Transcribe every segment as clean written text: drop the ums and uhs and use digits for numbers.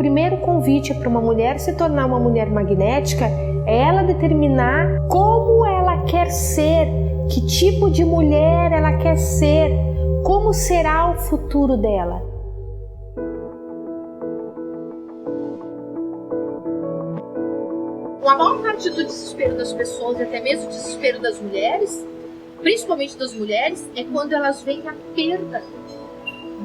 primeiro convite para uma mulher se tornar uma mulher magnética é ela determinar como ela quer ser, que tipo de mulher ela quer ser, como será o futuro dela. A maior parte do desespero das pessoas, e até mesmo o desespero das mulheres, principalmente das mulheres, é quando elas veem a perda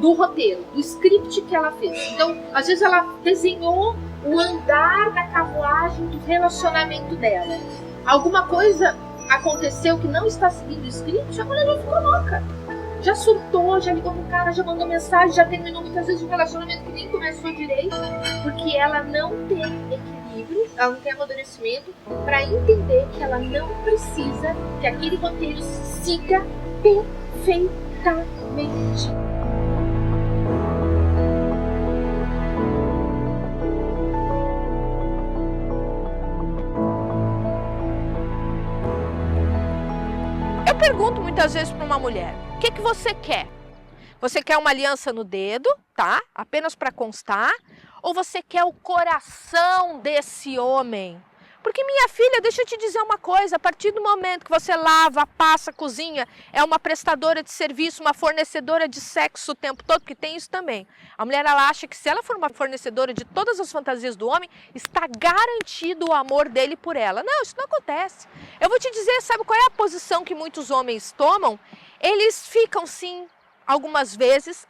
do roteiro, do script que ela fez. Então, às vezes ela desenhou o andar da carruagem do relacionamento dela. Alguma coisa aconteceu que não está seguindo o script, a mulher já ficou louca. Já surtou, já ligou pro cara, já mandou mensagem, já terminou muitas vezes um relacionamento que nem começou direito, porque ela não tem equilíbrio, ela não tem amadurecimento para entender que ela não precisa que aquele roteiro siga perfeitamente. Eu pergunto muitas vezes para uma mulher, o que você quer? Você quer uma aliança no dedo, tá? Apenas para constar? Ou você quer o coração desse homem? Porque, minha filha, deixa eu te dizer uma coisa, a partir do momento que você lava, passa, cozinha, é uma prestadora de serviço, uma fornecedora de sexo o tempo todo, porque tem isso também. A mulher, ela acha que se ela for uma fornecedora de todas as fantasias do homem, está garantido o amor dele por ela. Não, isso não acontece. Eu vou te dizer, sabe qual é a posição que muitos homens tomam? Eles ficam, sim, algumas vezes,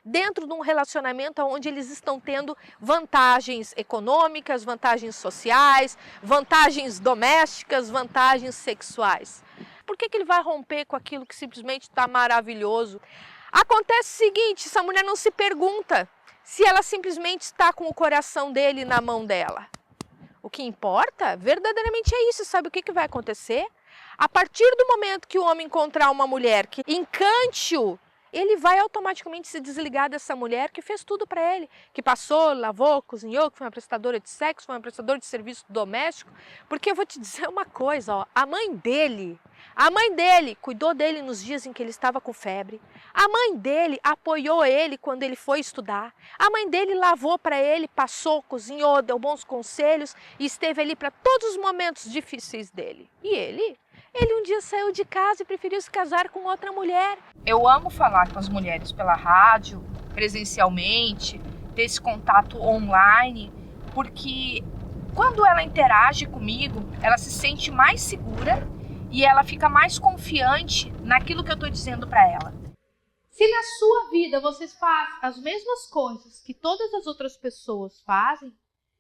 dentro de um relacionamento onde eles estão tendo vantagens econômicas, vantagens sociais, vantagens domésticas, vantagens sexuais. Por que ele vai romper com aquilo que simplesmente está maravilhoso? Acontece o seguinte, essa mulher não se pergunta se ela simplesmente está com o coração dele na mão dela. O que importa verdadeiramente é isso. Sabe o que vai acontecer? A partir do momento que o homem encontrar uma mulher que encante-o, ele vai automaticamente se desligar dessa mulher que fez tudo para ele, que passou, lavou, cozinhou, que foi uma prestadora de sexo, foi uma prestadora de serviço doméstico. Porque eu vou te dizer uma coisa, ó, a mãe dele cuidou dele nos dias em que ele estava com febre. A mãe dele apoiou ele quando ele foi estudar. A mãe dele lavou para ele, passou, cozinhou, deu bons conselhos e esteve ali para todos os momentos difíceis dele. E ele um dia saiu de casa e preferiu se casar com outra mulher. Eu amo falar com as mulheres pela rádio, presencialmente, ter esse contato online, porque quando ela interage comigo, ela se sente mais segura e ela fica mais confiante naquilo que eu estou dizendo para ela. Se na sua vida vocês fazem as mesmas coisas que todas as outras pessoas fazem,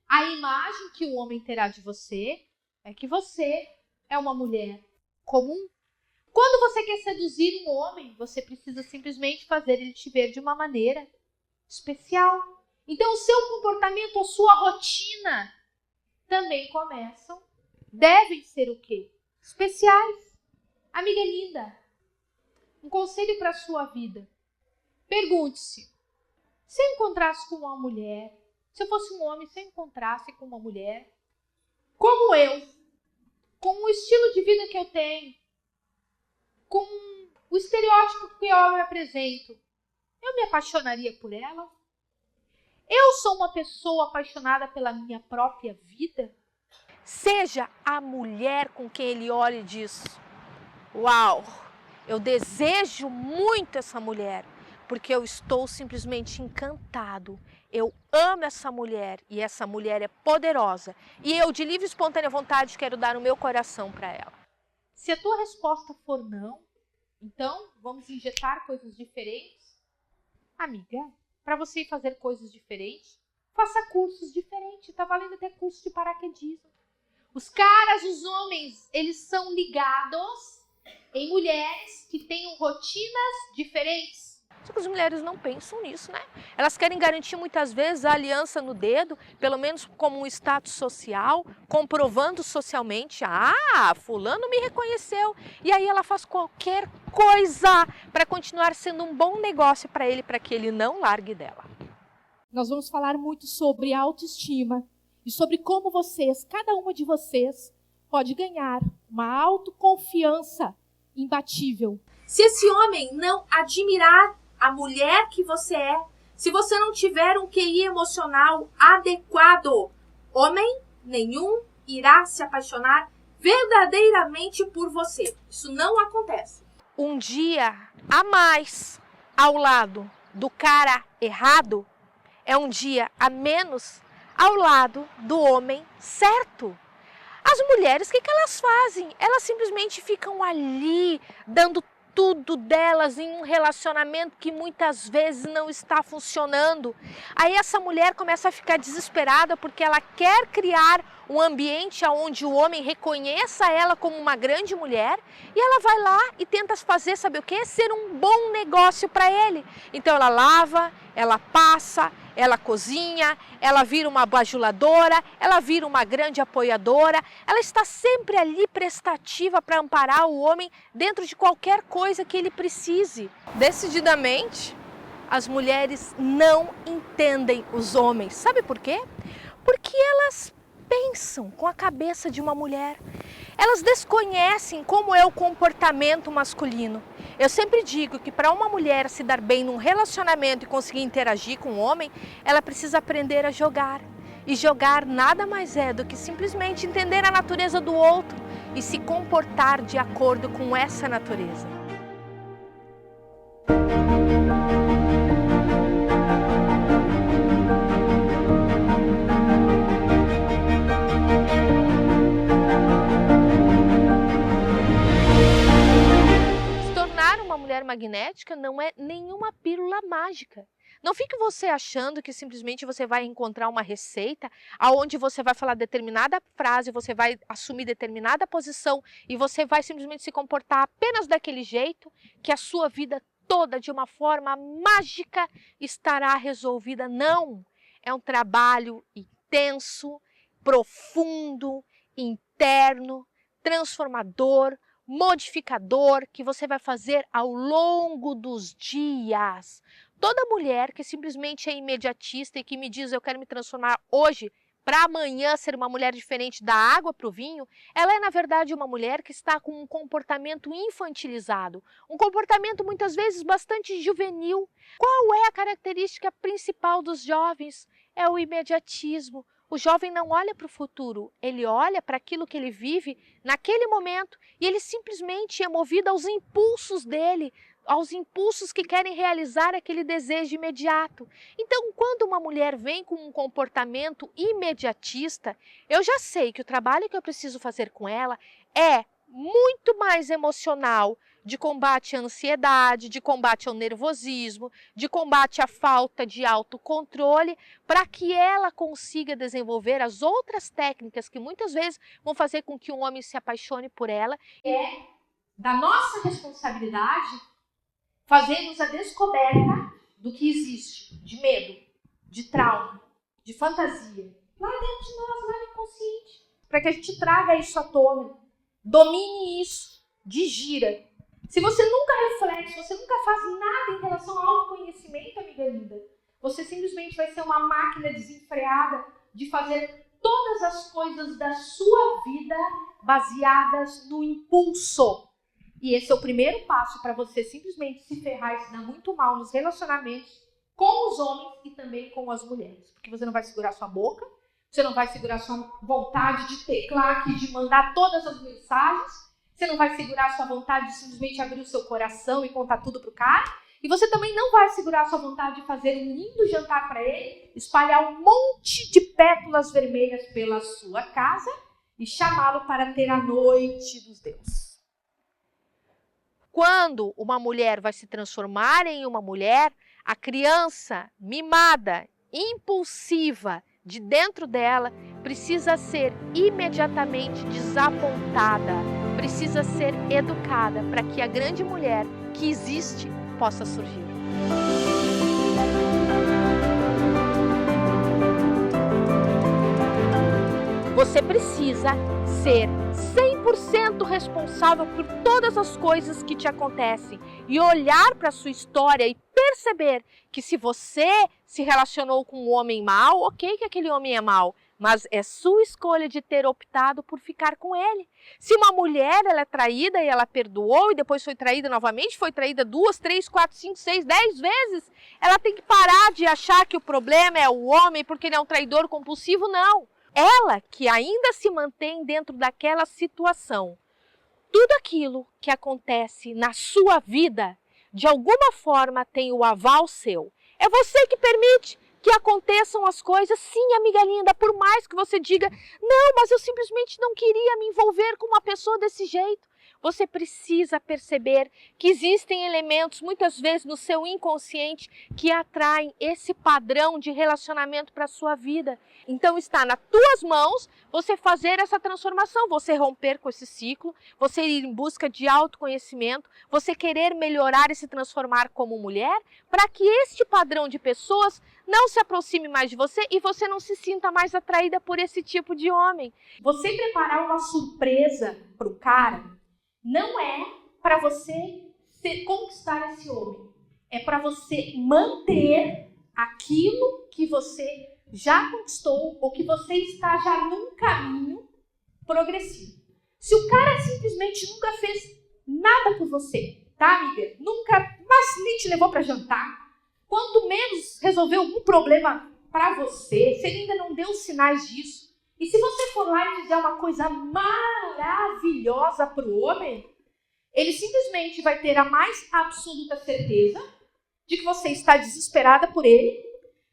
a imagem que o homem terá de você é que você é uma mulher comum. Quando você quer seduzir um homem, você precisa simplesmente fazer ele te ver de uma maneira especial. Então o seu comportamento, a sua rotina também devem ser o quê? Especiais. Amiga linda, um conselho para a sua vida. Pergunte-se, se eu encontrasse com uma mulher, se eu fosse um homem, se eu encontrasse com uma mulher, como eu, com o estilo de vida que eu tenho, com o estereótipo que eu me apresento, eu me apaixonaria por ela? Eu sou uma pessoa apaixonada pela minha própria vida? Seja a mulher com quem ele olha e diz, uau, eu desejo muito essa mulher, porque eu estou simplesmente encantado. Eu amo essa mulher e essa mulher é poderosa. E eu, de livre e espontânea vontade, quero dar o meu coração para ela. Se a tua resposta for não, então vamos injetar coisas diferentes? Amiga, para você ir fazer coisas diferentes, faça cursos diferentes. Está valendo até curso de paraquedismo. Os caras, os homens, eles são ligados em mulheres que tenham rotinas diferentes. Só que as mulheres não pensam nisso, né? Elas querem garantir muitas vezes a aliança no dedo, pelo menos como um status social, comprovando socialmente, fulano me reconheceu. E aí ela faz qualquer coisa para continuar sendo um bom negócio para ele, para que ele não largue dela. Nós vamos falar muito sobre autoestima e sobre como vocês, cada uma de vocês, pode ganhar uma autoconfiança imbatível. Se esse homem não admirar a mulher que você é, se você não tiver um QI emocional adequado, homem nenhum irá se apaixonar verdadeiramente por você. Isso não acontece. Um dia a mais ao lado do cara errado é um dia a menos ao lado do homem certo. As mulheres, o que elas fazem? Elas simplesmente ficam ali, dando tudo delas em um relacionamento que muitas vezes não está funcionando. Aí essa mulher começa a ficar desesperada porque ela quer criar um ambiente onde o homem reconheça ela como uma grande mulher e ela vai lá e tenta fazer, sabe o quê? Ser um bom negócio para ele. Então ela lava, ela passa, ela cozinha, ela vira uma bajuladora, ela vira uma grande apoiadora, ela está sempre ali prestativa para amparar o homem dentro de qualquer coisa que ele precise. Decididamente, as mulheres não entendem os homens. Sabe por quê? Porque elas pensam com a cabeça de uma mulher. Elas desconhecem como é o comportamento masculino. Eu sempre digo que para uma mulher se dar bem num relacionamento e conseguir interagir com um homem, ela precisa aprender a jogar. E jogar nada mais é do que simplesmente entender a natureza do outro e se comportar de acordo com essa natureza. Uma mulher magnética não é nenhuma pílula mágica. Não fique você achando que simplesmente você vai encontrar uma receita aonde você vai falar determinada frase, você vai assumir determinada posição e você vai simplesmente se comportar apenas daquele jeito que a sua vida toda de uma forma mágica estará resolvida. Não! É um trabalho intenso, profundo, interno, transformador, modificador que você vai fazer ao longo dos dias. Toda mulher que simplesmente é imediatista e que me diz eu quero me transformar hoje para amanhã ser uma mulher diferente da água para o vinho, ela é na verdade uma mulher que está com um comportamento infantilizado, um comportamento muitas vezes bastante juvenil. Qual é a característica principal dos jovens? É o imediatismo. O jovem não olha para o futuro, ele olha para aquilo que ele vive naquele momento e ele simplesmente é movido aos impulsos dele, aos impulsos que querem realizar aquele desejo imediato. Então, quando uma mulher vem com um comportamento imediatista, eu já sei que o trabalho que eu preciso fazer com ela é muito mais emocional, de combate à ansiedade, de combate ao nervosismo, de combate à falta de autocontrole, para que ela consiga desenvolver as outras técnicas que muitas vezes vão fazer com que um homem se apaixone por ela. É da nossa responsabilidade fazermos a descoberta do que existe, de medo, de trauma, de fantasia, lá dentro de nós, lá no inconsciente, para que a gente traga isso à tona, domine isso, digira. Se você nunca reflete, se você nunca faz nada em relação ao autoconhecimento, amiga linda, você simplesmente vai ser uma máquina desenfreada de fazer todas as coisas da sua vida baseadas no impulso. E esse é o primeiro passo para você simplesmente se ferrar e se dar muito mal nos relacionamentos com os homens e também com as mulheres. Porque você não vai segurar sua boca, você não vai segurar sua vontade de teclar aqui, de mandar todas as mensagens, você não vai segurar sua vontade de simplesmente abrir o seu coração e contar tudo pro cara. E você também não vai segurar sua vontade de fazer um lindo jantar para ele, espalhar um monte de pétalas vermelhas pela sua casa e chamá-lo para ter a noite dos deuses. Quando uma mulher vai se transformar em uma mulher, a criança mimada, impulsiva, de dentro dela, precisa ser imediatamente desapontada, precisa ser educada para que a grande mulher que existe possa surgir. Você precisa ser 100% responsável por todas as coisas que te acontecem e olhar para a sua história e perceber que se você se relacionou com um homem mau, ok que aquele homem é mau, mas é sua escolha de ter optado por ficar com ele. Se uma mulher ela é traída e ela perdoou e depois foi traída novamente, foi traída 2, 3, 4, 5, 6, 10 vezes, ela tem que parar de achar que o problema é o homem porque ele é um traidor compulsivo, não. Ela que ainda se mantém dentro daquela situação. Tudo aquilo que acontece na sua vida, de alguma forma tem o aval seu. É você que permite que aconteçam as coisas. Sim, amiga linda, por mais que você diga, não, mas eu simplesmente não queria me envolver com uma pessoa desse jeito. Você precisa perceber que existem elementos, muitas vezes no seu inconsciente, que atraem esse padrão de relacionamento para a sua vida. Então está nas tuas mãos você fazer essa transformação, você romper com esse ciclo, você ir em busca de autoconhecimento, você querer melhorar e se transformar como mulher, para que este padrão de pessoas não se aproxime mais de você e você não se sinta mais atraída por esse tipo de homem. Você preparar uma surpresa para o cara não é para você conquistar esse homem. É para você manter aquilo que você já conquistou ou que você está já num caminho progressivo. Se o cara simplesmente nunca fez nada por você, tá, amiga? Nunca, mas nem te levou para jantar. Quanto menos resolveu algum problema para você, se ele ainda não deu sinais disso. E se você for lá e fizer uma coisa maravilhosa para o homem, ele simplesmente vai ter a mais absoluta certeza de que você está desesperada por ele,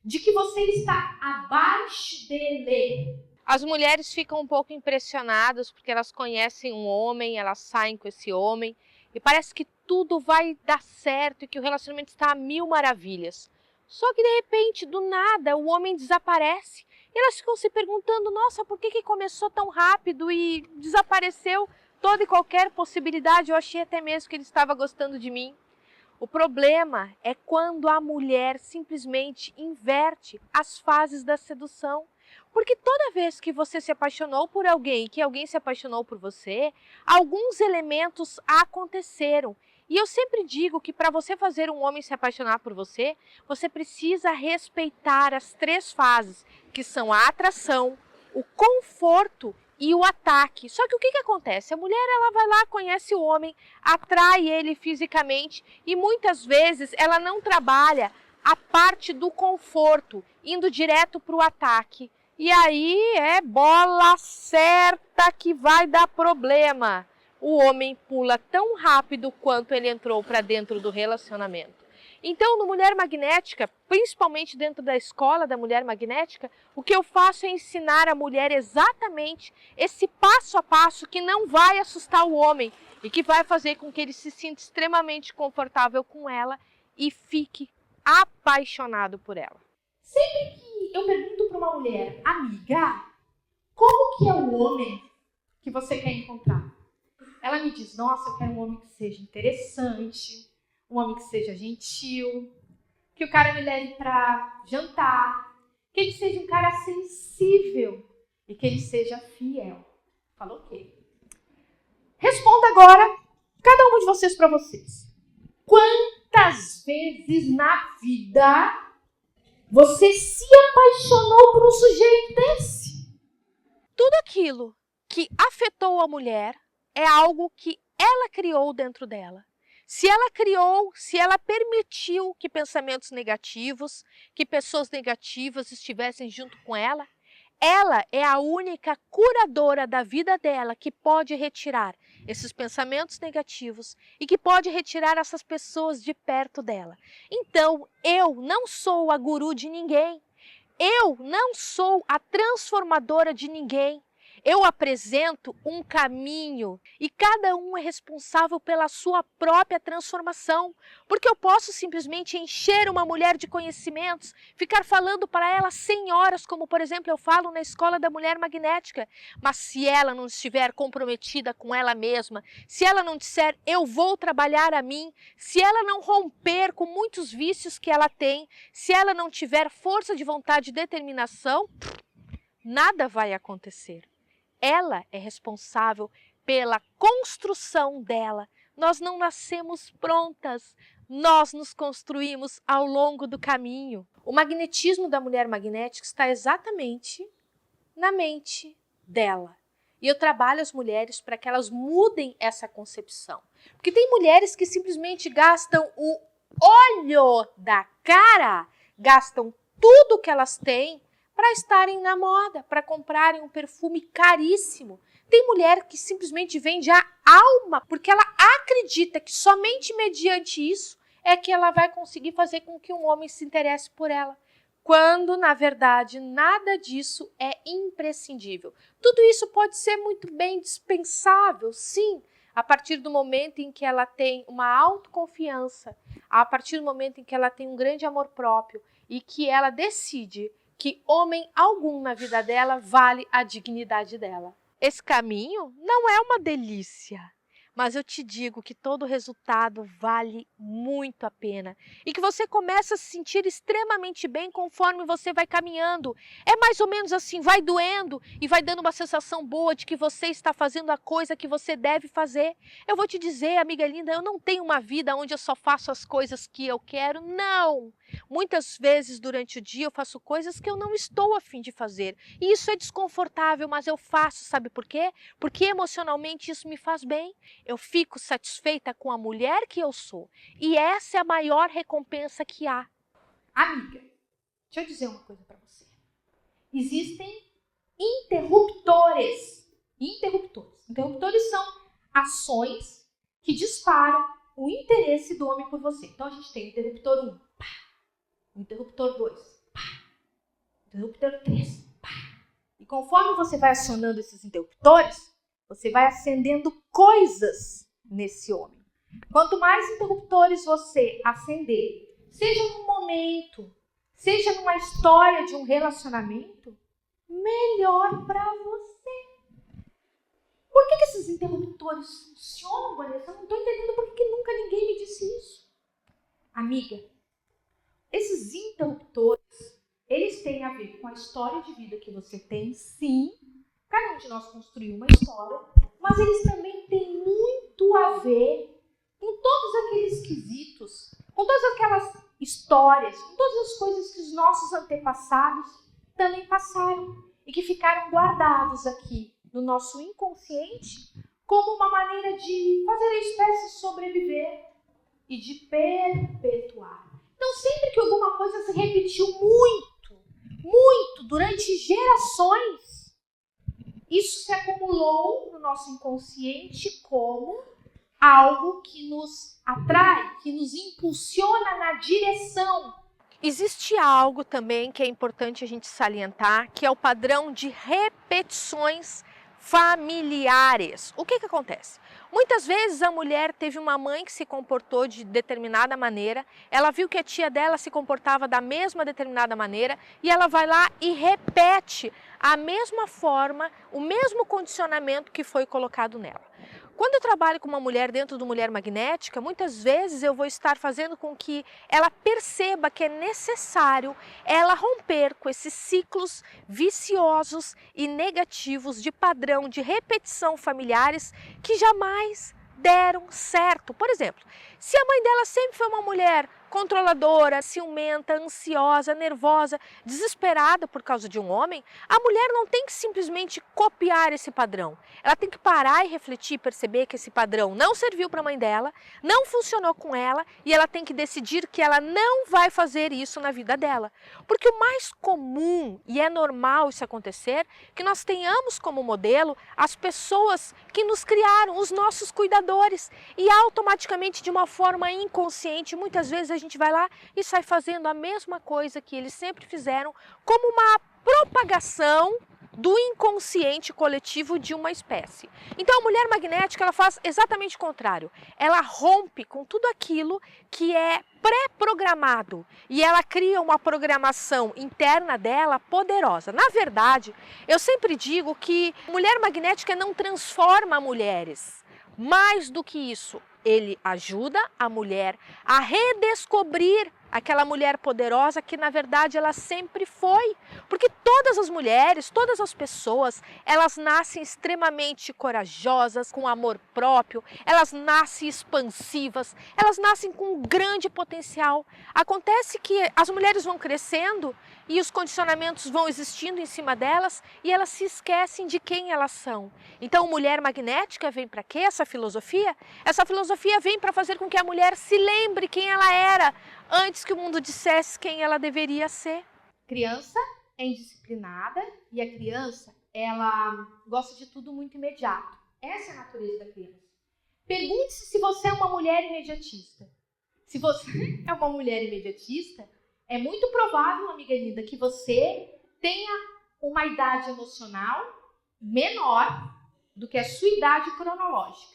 de que você está abaixo dele. As mulheres ficam um pouco impressionadas porque elas conhecem um homem, elas saem com esse homem e parece que tudo vai dar certo e que o relacionamento está a mil maravilhas. Só que de repente, do nada, o homem desaparece. E elas ficam se perguntando, nossa, por que começou tão rápido e desapareceu toda e qualquer possibilidade? Eu achei até mesmo que ele estava gostando de mim. O problema é quando a mulher simplesmente inverte as fases da sedução. Porque toda vez que você se apaixonou por alguém, que alguém se apaixonou por você, alguns elementos aconteceram. E eu sempre digo que para você fazer um homem se apaixonar por você, você precisa respeitar as 3 fases, que são a atração, o conforto e o ataque. Só que o que acontece? A mulher ela vai lá, conhece o homem, atrai ele fisicamente e muitas vezes ela não trabalha a parte do conforto, indo direto para o ataque. E aí é bola certa que vai dar problema. O homem pula tão rápido quanto ele entrou para dentro do relacionamento. Então, no Mulher Magnética, principalmente dentro da escola da Mulher Magnética, o que eu faço é ensinar a mulher exatamente esse passo a passo que não vai assustar o homem e que vai fazer com que ele se sinta extremamente confortável com ela e fique apaixonado por ela. Sempre que eu pergunto para uma mulher, amiga, como que é o homem que você quer encontrar? Ela me diz, nossa, eu quero um homem que seja interessante, um homem que seja gentil, que o cara me leve para jantar, que ele seja um cara sensível e que ele seja fiel. Falou o quê? Responda agora, cada um de vocês para vocês. Quantas vezes na vida você se apaixonou por um sujeito desse? Tudo aquilo que afetou a mulher é algo que ela criou dentro dela. Se ela criou, se ela permitiu que pensamentos negativos, que pessoas negativas estivessem junto com ela é a única curadora da vida dela que pode retirar esses pensamentos negativos e que pode retirar essas pessoas de perto dela. Então, eu não sou a guru de ninguém. Eu não sou a transformadora de ninguém. Eu apresento um caminho e cada um é responsável pela sua própria transformação. Porque eu posso simplesmente encher uma mulher de conhecimentos, ficar falando para ela 100 horas, como por exemplo eu falo na Escola da Mulher Magnética. Mas se ela não estiver comprometida com ela mesma, se ela não disser eu vou trabalhar a mim, se ela não romper com muitos vícios que ela tem, se ela não tiver força de vontade e determinação, nada vai acontecer. Ela é responsável pela construção dela. Nós não nascemos prontas, nós nos construímos ao longo do caminho. O magnetismo da mulher magnética está exatamente na mente dela. E eu trabalho as mulheres para que elas mudem essa concepção. Porque tem mulheres que simplesmente gastam o olho da cara, gastam tudo que elas têm para estarem na moda, para comprarem um perfume caríssimo. Tem mulher que simplesmente vende a alma, porque ela acredita que somente mediante isso é que ela vai conseguir fazer com que um homem se interesse por ela. Quando, na verdade, nada disso é imprescindível. Tudo isso pode ser muito bem dispensável, sim, a partir do momento em que ela tem uma autoconfiança, a partir do momento em que ela tem um grande amor próprio e que ela decide que homem algum na vida dela vale a dignidade dela. Esse caminho não é uma delícia. Mas eu te digo que todo resultado vale muito a pena e que você começa a se sentir extremamente bem conforme você vai caminhando. É mais ou menos assim, vai doendo e vai dando uma sensação boa de que você está fazendo a coisa que você deve fazer. Eu vou te dizer, amiga linda, eu não tenho uma vida onde eu só faço as coisas que eu quero, não. Muitas vezes durante o dia eu faço coisas que eu não estou a fim de fazer. E isso é desconfortável, mas eu faço, sabe por quê? Porque emocionalmente isso me faz bem. Eu fico satisfeita com a mulher que eu sou. E essa é a maior recompensa que há. Amiga, deixa eu dizer uma coisa para você. Existem interruptores. Interruptores são ações que disparam o interesse do homem por você. Então a gente tem o interruptor 1, pá. O interruptor 2, pá. O interruptor 3, pá. E conforme você vai acionando esses interruptores, você vai acendendo coisas nesse homem. Quanto mais interruptores você acender, seja num momento, seja numa história de um relacionamento, melhor para você. Por que esses interruptores funcionam, Vanessa? Eu não estou entendendo por que nunca ninguém me disse isso. Amiga, esses interruptores, eles têm a ver com a história de vida que você tem, sim. Cada um de nós construiu uma história, mas eles também têm muito a ver com todos aqueles quesitos, com todas aquelas histórias, com todas as coisas que os nossos antepassados também passaram e que ficaram guardados aqui no nosso inconsciente como uma maneira de fazer a espécie sobreviver e de perpetuar. Então, sempre que alguma coisa se repetiu muito durante gerações, isso se acumulou no nosso inconsciente como algo que nos atrai, que nos impulsiona na direção. Existe algo também que é importante a gente salientar, que é o padrão de repetições familiares. O que acontece? Muitas vezes a mulher teve uma mãe que se comportou de determinada maneira, ela viu que a tia dela se comportava da mesma determinada maneira e ela vai lá e repete a mesma forma, o mesmo condicionamento que foi colocado nela. Quando eu trabalho com uma mulher dentro do Mulher Magnética, muitas vezes eu vou estar fazendo com que ela perceba que é necessário ela romper com esses ciclos viciosos e negativos de padrão de repetição familiares que jamais deram certo. Por exemplo, se a mãe dela sempre foi uma mulher controladora, ciumenta, ansiosa, nervosa, desesperada por causa de um homem, a mulher não tem que simplesmente copiar esse padrão. Ela tem que parar e refletir e perceber que esse padrão não serviu para a mãe dela, não funcionou com ela e ela tem que decidir que ela não vai fazer isso na vida dela. Porque o mais comum, e é normal isso acontecer, que nós tenhamos como modelo as pessoas que nos criaram, os nossos cuidadores, e automaticamente de uma forma inconsciente, muitas vezes a gente vai lá e sai fazendo a mesma coisa que eles sempre fizeram, como uma propagação do inconsciente coletivo de uma espécie. Então a mulher magnética, ela faz exatamente o contrário. Ela rompe com tudo aquilo que é pré-programado e ela cria uma programação interna dela poderosa. Na verdade, eu sempre digo que mulher magnética não transforma mulheres. Mais do que isso, ele ajuda a mulher a redescobrir aquela mulher poderosa que na verdade ela sempre foi. Porque todas as mulheres, todas as pessoas, elas nascem extremamente corajosas, com amor próprio, elas nascem expansivas, elas nascem com um grande potencial. Acontece que as mulheres vão crescendo e os condicionamentos vão existindo em cima delas e elas se esquecem de quem elas são. Então, mulher magnética vem para quê? Essa filosofia? Essa filosofia vem para fazer com que a mulher se lembre quem ela era antes que o mundo dissesse quem ela deveria ser. Criança é indisciplinada e a criança, ela gosta de tudo muito imediato. Essa é a natureza da criança. Pergunte-se se você é uma mulher imediatista. Se você é uma mulher imediatista, é muito provável, amiga linda, que você tenha uma idade emocional menor do que a sua idade cronológica.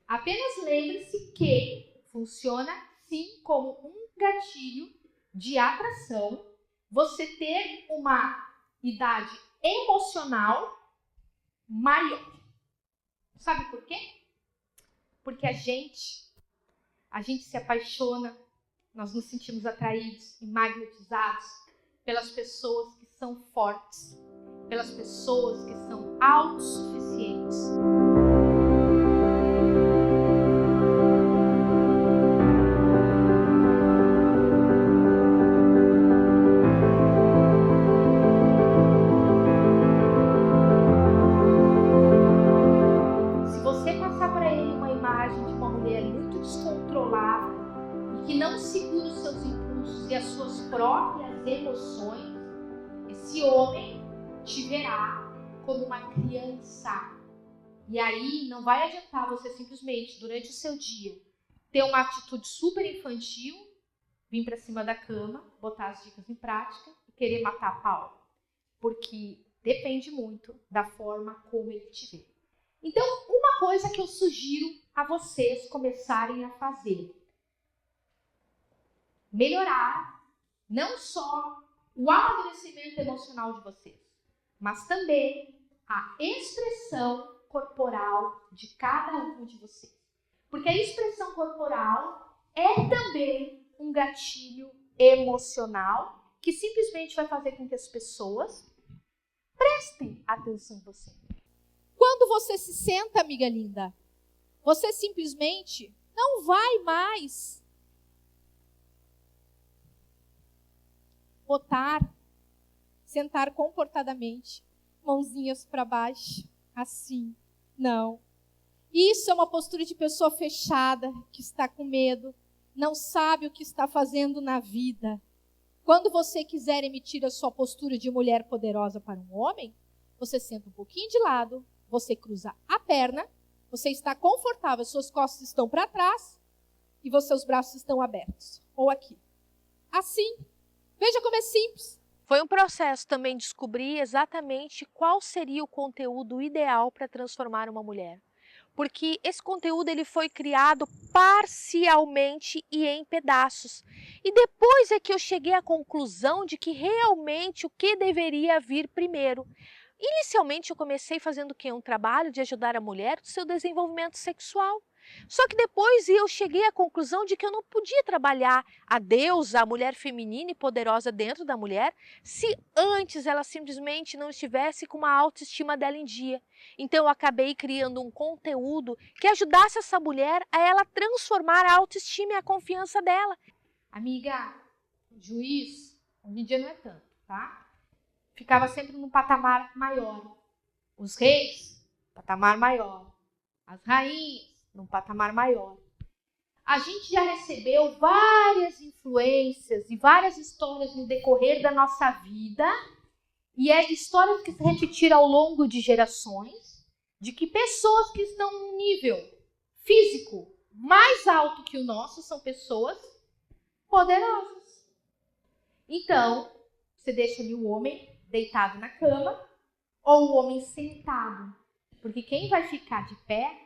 Apenas lembre-se que funciona sim como um gatilho de atração você ter uma idade emocional maior. Sabe por quê? Porque a gente se apaixona, nós nos sentimos atraídos e magnetizados pelas pessoas que são fortes, pelas pessoas que são autossuficientes. Se você passar para ele uma imagem de uma mulher muito descontrolada e que não segura os seus impulsos e as suas próprias emoções, esse homem te verá como uma criança. E aí não vai adiantar você simplesmente, durante o seu dia, ter uma atitude super infantil, vir para cima da cama, botar as dicas em prática e querer matar a pau. Porque depende muito da forma como ele te vê. Então, uma coisa que eu sugiro a vocês começarem a fazer: melhorar não só o amadurecimento emocional de vocês, mas também a expressão corporal de cada um de vocês. Porque a expressão corporal é também um gatilho emocional que simplesmente vai fazer com que as pessoas prestem atenção em você. Quando você se senta, amiga linda, você simplesmente não vai mais sentar comportadamente, mãozinhas para baixo, assim. Não. Isso é uma postura de pessoa fechada, que está com medo, não sabe o que está fazendo na vida. Quando você quiser emitir a sua postura de mulher poderosa para um homem, você senta um pouquinho de lado, você cruza a perna, você está confortável, suas costas estão para trás e seus braços estão abertos. Ou aqui. Assim. Veja como é simples. Foi um processo também descobrir exatamente qual seria o conteúdo ideal para transformar uma mulher. Porque esse conteúdo ele foi criado parcialmente e em pedaços. E depois é que eu cheguei à conclusão de que realmente o que deveria vir primeiro. Inicialmente eu comecei fazendo o quê? Um trabalho de ajudar a mulher no seu desenvolvimento sexual. Só que depois eu cheguei à conclusão de que eu não podia trabalhar a deusa, a mulher feminina e poderosa dentro da mulher, se antes ela simplesmente não estivesse com uma autoestima dela em dia. Então eu acabei criando um conteúdo que ajudasse essa mulher a ela transformar a autoestima e a confiança dela. Amiga, o juiz, hoje em dia não é tanto, tá? Ficava sempre num patamar maior. Os reis, patamar maior. As rainhas, num patamar maior. A gente já recebeu várias influências e várias histórias no decorrer da nossa vida, e histórias que se repetiram ao longo de gerações, de que pessoas que estão num nível físico mais alto que o nosso são pessoas poderosas. Então, você deixa ali o homem deitado na cama ou o homem sentado, porque quem vai ficar de pé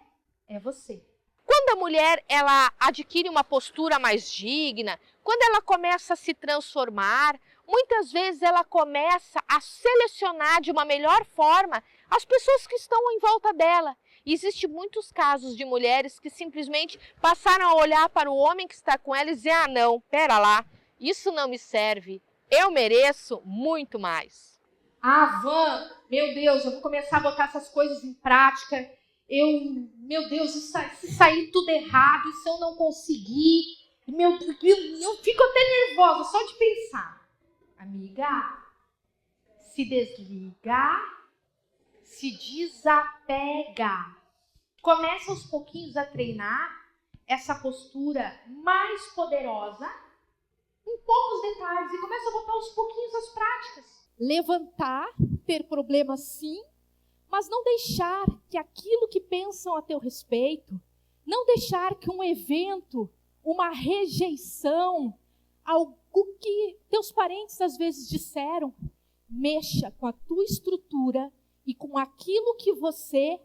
é você. Quando a mulher ela adquire uma postura mais digna, quando ela começa a se transformar, muitas vezes ela começa a selecionar de uma melhor forma as pessoas que estão em volta dela. E existem muitos casos de mulheres que simplesmente passaram a olhar para o homem que está com ela e dizer: ah, não, pera lá, isso não me serve, eu mereço muito mais. Ah, Van, meu Deus, eu vou começar a botar essas coisas em prática. Meu Deus, se sair tudo errado, se eu não conseguir, eu fico até nervosa só de pensar. Amiga, se desliga, se desapega. Começa aos pouquinhos a treinar essa postura mais poderosa, em poucos detalhes, e começa a botar aos pouquinhos as práticas. Levantar, ter problemas sim, mas não deixar que aquilo que pensam a teu respeito, não deixar que um evento, uma rejeição, algo que teus parentes às vezes disseram, mexa com a tua estrutura e com aquilo que você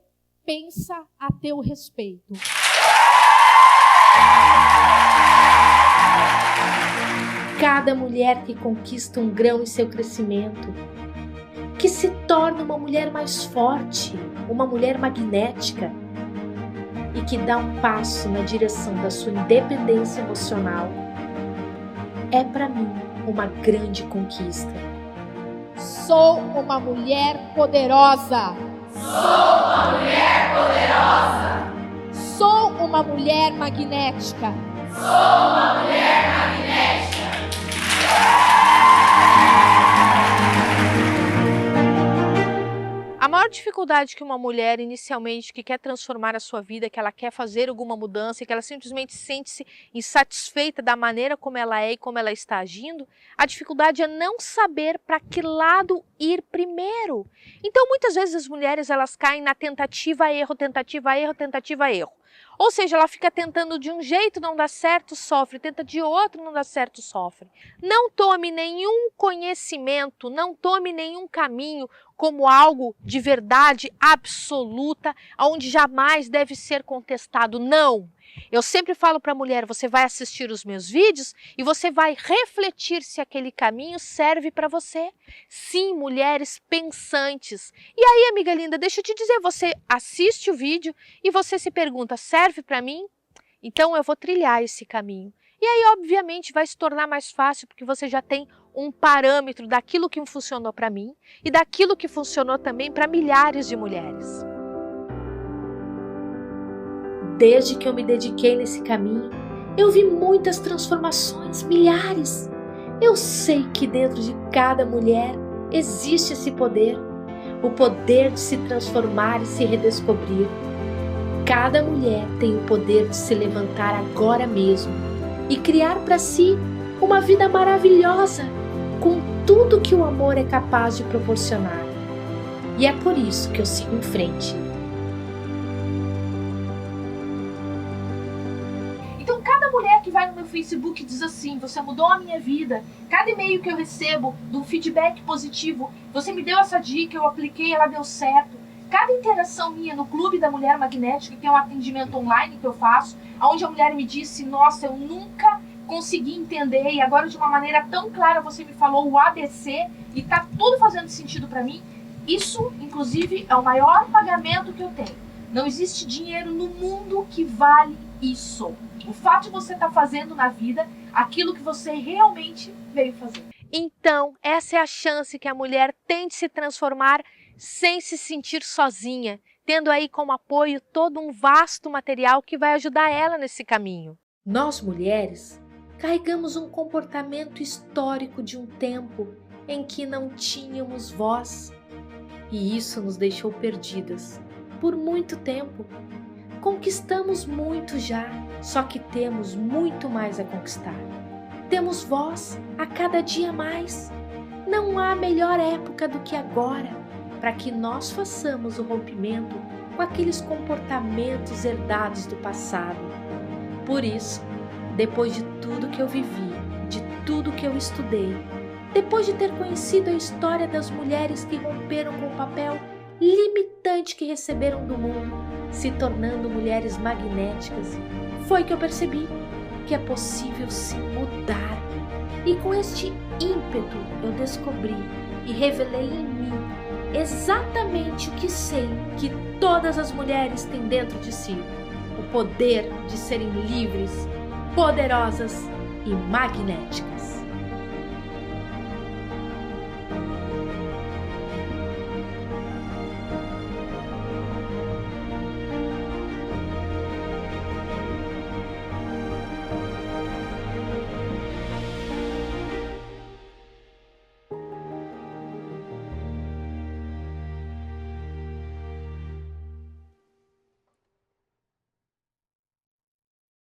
pensa a teu respeito. Cada mulher que conquista um grão em seu crescimento, que se torna uma mulher mais forte, uma mulher magnética e que dá um passo na direção da sua independência emocional, é para mim uma grande conquista. Sou uma mulher poderosa. Sou uma mulher poderosa. Sou uma mulher magnética. Sou uma mulher magnética. A maior dificuldade que uma mulher inicialmente que quer transformar a sua vida, que ela quer fazer alguma mudança, que ela simplesmente sente-se insatisfeita da maneira como ela é e como ela está agindo, a dificuldade é não saber para que lado ir primeiro. Então muitas vezes as mulheres elas caem na tentativa, erro, tentativa, erro, tentativa, erro. Ou seja, ela fica tentando de um jeito, não dá certo, sofre. Tenta de outro, não dá certo, sofre. Não tome nenhum conhecimento, não tome nenhum caminho como algo de verdade absoluta, onde jamais deve ser contestado. Não! Eu sempre falo para a mulher, você vai assistir os meus vídeos e você vai refletir se aquele caminho serve para você. Sim, mulheres pensantes. E aí, amiga linda, deixa eu te dizer, você assiste o vídeo e você se pergunta, serve para mim? Então eu vou trilhar esse caminho. E aí, obviamente, vai se tornar mais fácil porque você já tem um parâmetro daquilo que funcionou para mim e daquilo que funcionou também para milhares de mulheres. Desde que eu me dediquei nesse caminho, eu vi muitas transformações, milhares. Eu sei que dentro de cada mulher existe esse poder, o poder de se transformar e se redescobrir. Cada mulher tem o poder de se levantar agora mesmo e criar para si uma vida maravilhosa, com tudo que o amor é capaz de proporcionar. E é por isso que eu sigo em frente. Então, cada mulher que vai no meu Facebook diz assim, você mudou a minha vida. Cada e-mail que eu recebo do feedback positivo, você me deu essa dica, eu apliquei, ela deu certo. Cada interação minha no Clube da Mulher Magnética, que é um atendimento online que eu faço, onde a mulher me disse, nossa, eu nunca consegui entender e agora de uma maneira tão clara você me falou o ABC e tá tudo fazendo sentido para mim. Isso, inclusive, é o maior pagamento que eu tenho. Não existe dinheiro no mundo que vale isso. O fato de você estar fazendo na vida aquilo que você realmente veio fazer. Então, essa é a chance que a mulher tem de se transformar sem se sentir sozinha, tendo aí como apoio todo um vasto material que vai ajudar ela nesse caminho. Nós, mulheres, carregamos um comportamento histórico de um tempo em que não tínhamos voz. E isso nos deixou perdidas por muito tempo. Conquistamos muito já, só que temos muito mais a conquistar. Temos voz a cada dia mais. Não há melhor época do que agora para que nós façamos o rompimento com aqueles comportamentos herdados do passado. Por isso, depois de tudo que eu vivi, de tudo que eu estudei, depois de ter conhecido a história das mulheres que romperam com o papel limitante que receberam do mundo, se tornando mulheres magnéticas, foi que eu percebi que é possível se mudar. E com este ímpeto eu descobri e revelei em mim exatamente o que sei que todas as mulheres têm dentro de si: o poder de serem livres, poderosas e magnéticas.